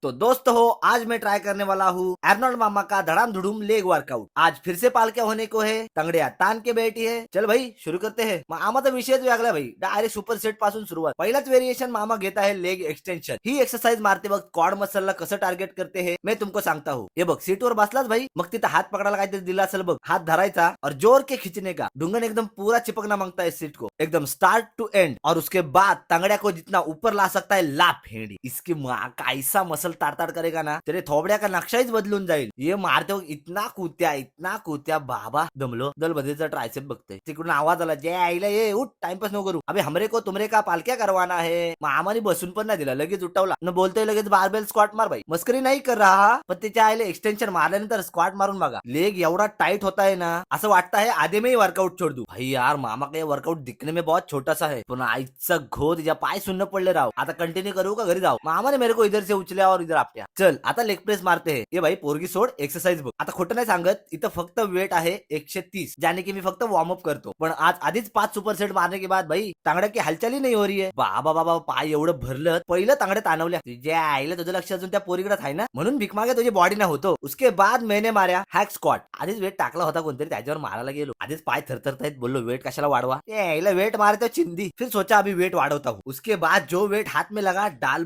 तो दोस्त हो, आज मैं ट्राई करने वाला हूँ अर्नोल्ड मामा का धड़ाम धुड़ूम लेग वर्कआउट। आज फिर से पालक्या होने को है, तंगड्या ताण के बैठी है। चल भाई शुरू करते हैं। मामाचा विषयच वेगळा भाई, डायरेक्ट सुपर सेट पासून सुरुवात। पहिलाच व्हेरिएशन मामा घेता है लेग एक्सटेंशन। ही एक्सरसाइज मारते वक्त क्वाड मसलला कसं टार्गेट करते हैं मैं तुमको सांगता हूँ। हे बघ सीटवर बसलाच भाई, मग तिथं हात पकडायला काहीतरी दिला असेल बघ, हात धरायचा और जोर के खींचने का। ढूंगन एकदम पूरा चिपकना मांगता है सीट को, एकदम स्टार्ट टू एंड। और उसके बाद तंगड्या को जितना ऊपर ला सकता है ला फेंडी। इसकी माँ का ऐसा मसल ताड़ करेगा ना, तेरे थोबड्या का नक्शा ही बदलून जाईल। ये मारते वक्त इतना कुत्या बाबा दमलो। दल बदलचा ट्रायसेप बघते, तिकडून आवाज आला, जय आईला ये उठ, टाइमपास नको करू। अबे हमरे को तुमरे का पालक्या करवाना है। मामाने बसून पण नाही दिला, लगेच उठवला न बोलतोय लगेच बारबेल स्क्वॉट मार भाई। मस्करी नाही कर रहा, पण त्याच्या आईला एक्सटेंशन मारल्यानंतर स्क्वॉट मारून बघा, लेग एवढा टाइट होता है ना, असं वाटता है आधे में ही वर्कआउट छोड़ दूं। भाई यार मामा का ये वर्कआउट दिखने में बहुत छोटा सा है, पण आईचा घो तिच्या पाय सुन्न पडले राव। आता कंटिन्यू करू का घरी जाऊ। मामा ने मेरे को इधर से उचल्या और इधर आपट्या। चल आता लेग प्रेस मारते हैं। ये भाई पोरगी सोड, एक्सरसाइज बघ। आता खोटं नाही सांगत, इथं फक्त वेट आहे 130, ज्याने की मी फक्त वॉर्म अप करतो। पण आज आधीच 5 सुपर सेट मारने के बाद भाई तांगड्या की हालचाली नाही हो रही है। बाबा बाबा पाय एवढं भरलं, पहिलं तांगड्या ताणवल्या। तुझ्या आईला तुझं लक्ष अजून त्या पोरीकडे आहे ना, म्हणून भीक मागे तुझी बॉडी ना होतो। उसके बाद मैंने मार्या हॅक स्क्वॉट। आधीच वेट टाकला होता कोणतरी, त्याच्यावर मारायला गेलो। आधीच पाय थरथरतायत, बोललो वेट कशाला वाढवा, यायला वेट मारते चिंदी। फिर सोचा अभी वेट वाढवता हूँ। उसके बाद जो वेट हाथ में लगा डाल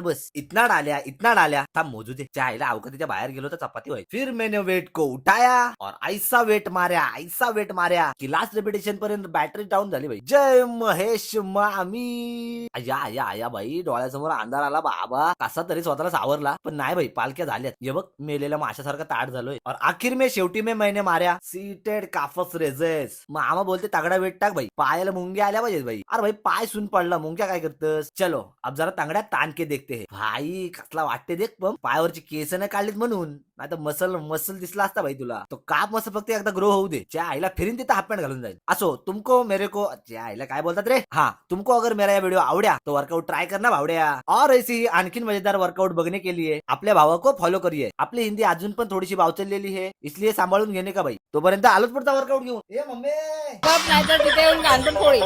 बस इतना डाल्या था मोजू दे। चायला अवकातीच्या बाहेर गेलो तर चपाती व्हायची। फिर मैंने वेट को उठाया और ऐसा वेट मार्या की लास्ट रिपिटेशन पर्यंत बॅटरी डाऊन झाली भाई। जय महेश मामी। आया भाई, डोळ्यासमोर अंधार आला बाबा। कसा तरी स्वतःला सावरला, पण नाही भाई पालक्या झाल्यात। हे बघ मेलेल्या माशासारखा ताट झालोय। और आखिर में शेवटी में मैंने मार्या सीटेड काफस रेजेस। मामा बोलते तगडा वेट टाक भाई, पायाला मुंग्या आल्या पाहिजे भाई। अरे भाई पाय सुन पडला, मुंग्या काय करतस। चलो अब जरा तांगड्या ताण के देखते हैं। भाई कसला वाटते देख, पण पायावरची केस नाही काढलीत म्हणून, नाही तर मसल दिसला असता भाई तुला। तो काप मसल फक्त एकदा ग्रो होऊ दे, त्या आईला फिरीन तिथं हाफ पॅन्ट घालून जाईल। असो तुमको मेरे को, त्या आईला काय बोलतात रे, हाँ तुमको अगर मेरा ये वीडियो आवड्या तो वर्कआउट ट्राय करना भावड्या। और ऐसी ही आणखीन मजेदार वर्कआउट बघने के लिए आपल्या भावा को फॉलो करिए। आपली हिंदी अजून पण थोडीशी बावचललेली है, इसलिए सांभाळून घेणे का भाई। तोपर्यंत आलोच पुढचा वर्कआउट घेऊन। ए मम्मी गप नाही तर तिथे येऊन घालतो पोळी.